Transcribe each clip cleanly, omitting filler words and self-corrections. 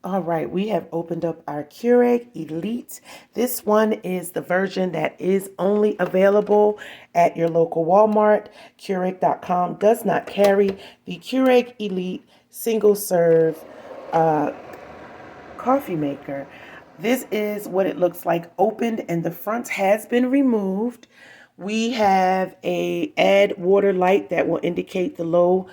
All right, we have opened up our Keurig Elite. This one is the version that is only available at your local Walmart. Keurig.com does not carry the Keurig Elite single serve coffee maker. This is what it looks like opened, and the front has been removed. We have a add water light that will indicate the low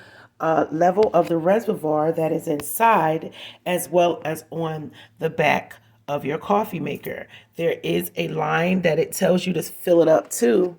level of the reservoir that is inside, as well as on the back of your coffee maker. There is a line that it tells you to fill it up to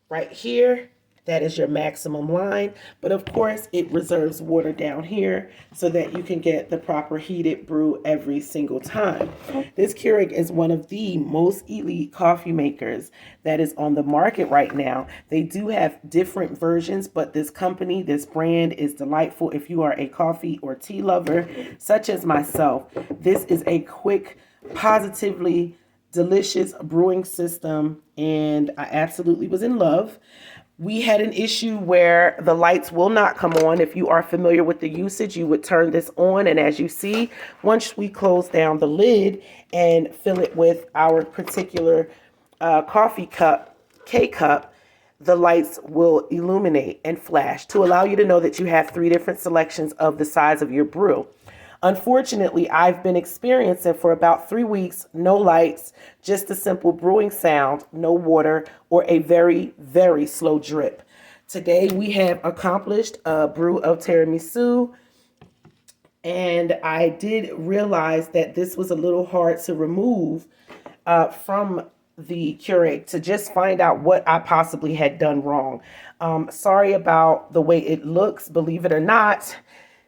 right here. That is your maximum line, but of course it reserves water down here so that you can get the proper heated brew every single time. This Keurig is one of the most elite coffee makers that is on the market right now. They do have different versions, but this company, this brand is delightful if you are a coffee or tea lover, such as myself. This is a quick, positively delicious brewing system, and I absolutely was in love. We had an issue where the lights will not come on. If you are familiar with the usage, you would turn this on, and as you see, once we close down the lid and fill it with our particular coffee cup, K-cup, the lights will illuminate and flash to allow you to know that you have 3 different selections of the size of your brew. Unfortunately, I've been experiencing for about 3 weeks, no lights, just a simple brewing sound, no water, or a very, very slow drip. Today, we have accomplished a brew of tiramisu, and I did realize that this was a little hard to remove from the Keurig to just find out what I possibly had done wrong. Sorry about the way it looks, believe it or not.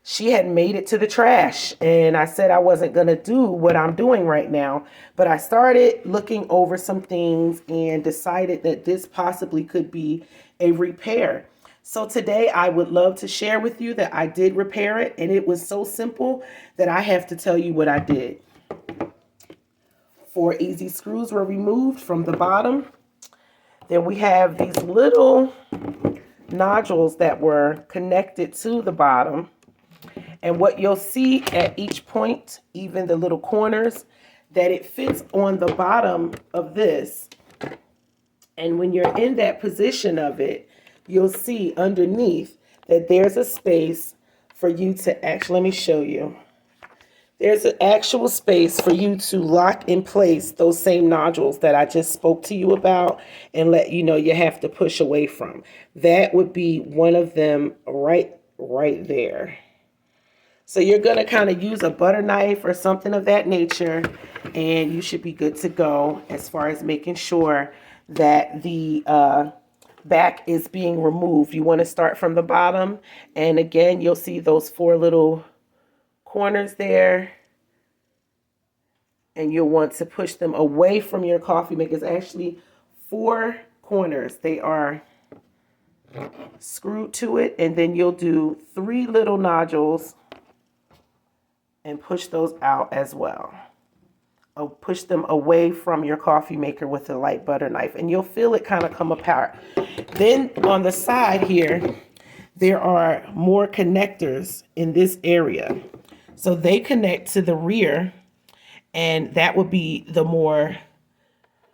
She had made it to the trash, and I said I wasn't going to do what I'm doing right now, but I started looking over some things and decided that this possibly could be a repair. So today I would love to share with you that I did repair it, and it was so simple that I have to tell you what I did. 4 easy screws were removed from the bottom. Then we have these little nodules that were connected to the bottom. And what you'll see at each point, even the little corners, that it fits on the bottom of this. And when you're in that position of it, you'll see underneath that there's a space for you to actually, let me show you. There's an actual space for you to lock in place those same nodules that I just spoke to you about and let you know you have to push away from. That would be one of them right there. So you're going to kind of use a butter knife or something of that nature, and you should be good to go as far as making sure that the back is being removed. You want to start from the bottom, and again, you'll see those 4 little corners there, and you'll want to push them away from your coffee maker. It's actually 4 corners. They are screwed to it, and then you'll do 3 little nodules and push those out as well. Push them away from your coffee maker with a light butter knife, and you'll feel it kind of come apart. Then on the side here, there are more connectors in this area. So they connect to the rear, and that would be the more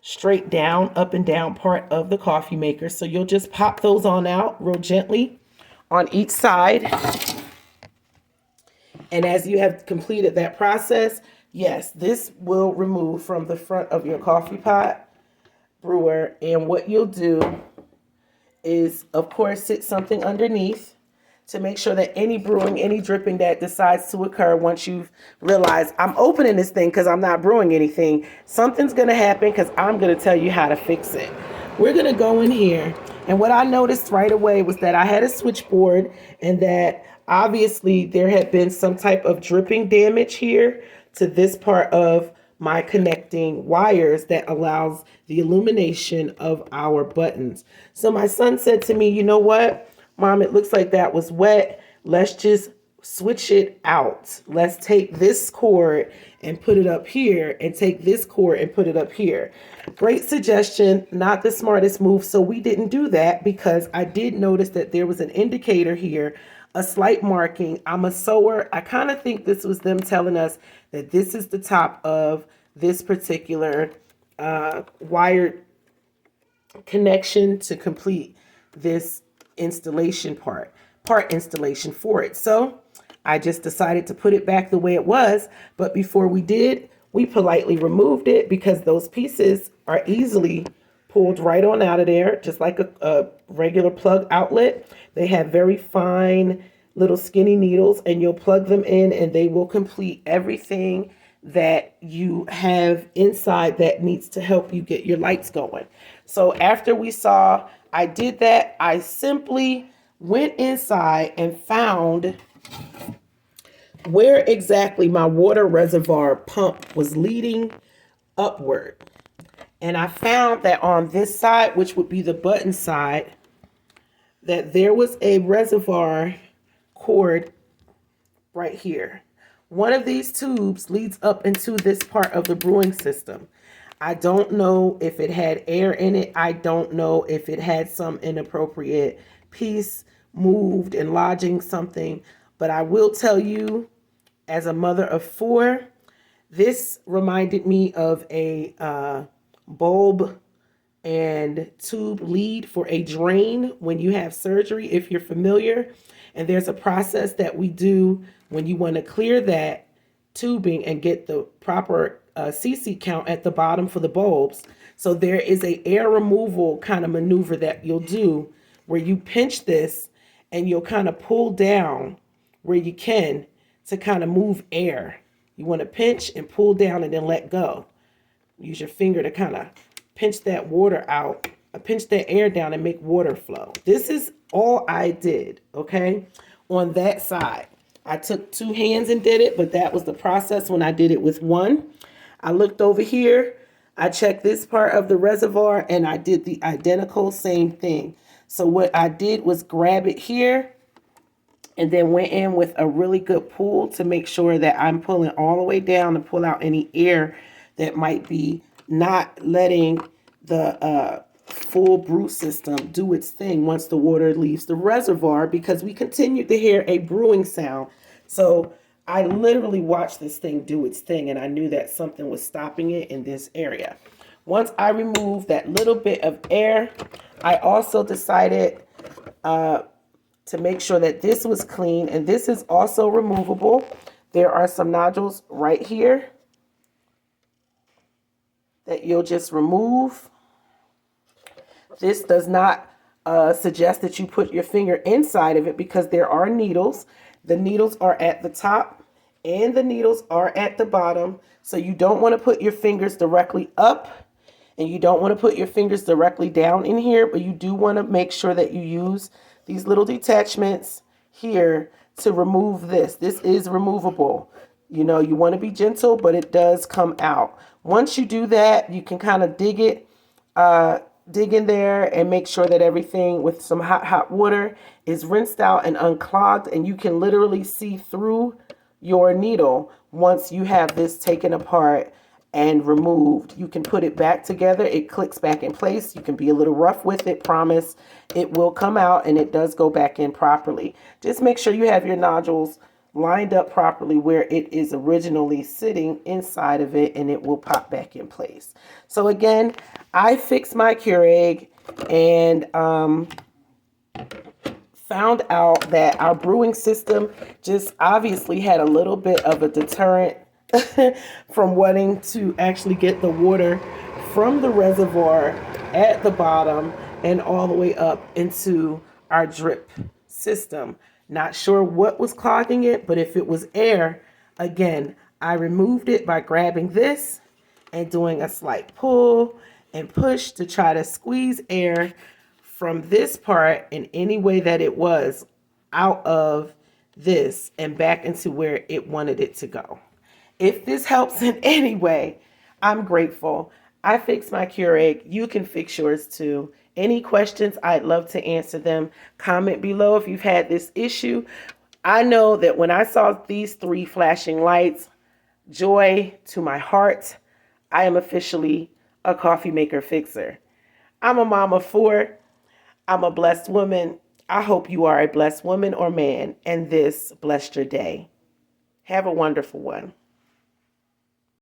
straight down, up and down part of the coffee maker. So you'll just pop those on out real gently on each side. And as you have completed that process, yes, this will remove from the front of your coffee pot brewer. And what you'll do is, of course, sit something underneath to make sure that any brewing, any dripping that decides to occur once you've realized I'm opening this thing because I'm not brewing anything, something's going to happen because I'm going to tell you how to fix it. We're going to go in here. And what I noticed right away was that I had a switchboard, and that obviously there had been some type of dripping damage here to this part of my connecting wires that allows the illumination of our buttons. So my son said to me, you know what, Mom, it looks like that was wet. Let's just switch it out. Let's take this cord and put it up here, and take this cord and put it up here. Great suggestion, not the smartest move. So we didn't do that because I did notice that there was an indicator here a slight marking. I'm a sewer. I kind of think this was them telling us that this is the top of this particular wired connection to complete this installation part installation for it. So I just decided to put it back the way it was. But before we did, we politely removed it because those pieces are easily pulled right on out of there, just like a regular plug outlet. They have very fine little skinny needles, and you'll plug them in and they will complete everything that you have inside that needs to help you get your lights going. So after we saw I did that, I simply went inside and found where exactly my water reservoir pump was leading upward. And I found that on this side, which would be the button side, that there was a reservoir cord right here. One of these tubes leads up into this part of the brewing system. I don't know if it had air in it. I don't know if it had some inappropriate piece moved and lodging something. But I will tell you, as a mother of four, this reminded me of a bulb and tube lead for a drain when you have surgery, if you're familiar. And there's a process that we do when you want to clear that tubing and get the proper cc count at the bottom for the bulbs. So there is a air removal kind of maneuver that you'll do where you pinch this and you'll kind of pull down where you can to kind of move air. You want to pinch and pull down and then let go. Use your finger to kind of pinch that water out, pinch that air down and make water flow. This is all I did, okay, on that side. I took two hands and did it, but that was the process when I did it with one. I looked over here, I checked this part of the reservoir, and I did the identical same thing. So what I did was grab it here and then went in with a really good pull to make sure that I'm pulling all the way down to pull out any air that might be not letting the full brew system do its thing once the water leaves the reservoir, because we continued to hear a brewing sound. So I literally watched this thing do its thing, and I knew that something was stopping it in this area. Once I removed that little bit of air, I also decided to make sure that this was clean, and this is also removable. There are some nodules right here that you'll just remove. This does not suggest that you put your finger inside of it because there are needles. The needles are at the top and the needles are at the bottom. So you don't want to put your fingers directly up and you don't want to put your fingers directly down in here, but you do want to make sure that you use these little detachments here to remove this. This is removable. You know, you want to be gentle, but it does come out. Once you do that, you can kind of dig in there and make sure that everything with some hot water is rinsed out and unclogged, and you can literally see through your needle once you have this taken apart and removed. You can put it back together. It clicks back in place. You can be a little rough with it. Promise it will come out and it does go back in properly. Just make sure you have your nodules lined up properly where it is originally sitting inside of it, and it will pop back in place. So again, I fixed my Keurig and found out that our brewing system just obviously had a little bit of a deterrent from wanting to actually get the water from the reservoir at the bottom and all the way up into our drip system. Not sure what was clogging it, but if it was air, again, I removed it by grabbing this and doing a slight pull and push to try to squeeze air from this part in any way that it was out of this and back into where it wanted it to go. If this helps in any way, I'm grateful. I fixed my Keurig. You can fix yours too. Any questions, I'd love to answer them. Comment below if you've had this issue. I know that when I saw these three flashing lights, joy to my heart, I am officially a coffee maker fixer. I'm a mom of four. I'm a blessed woman. I hope you are a blessed woman or man, and this blessed your day. Have a wonderful one.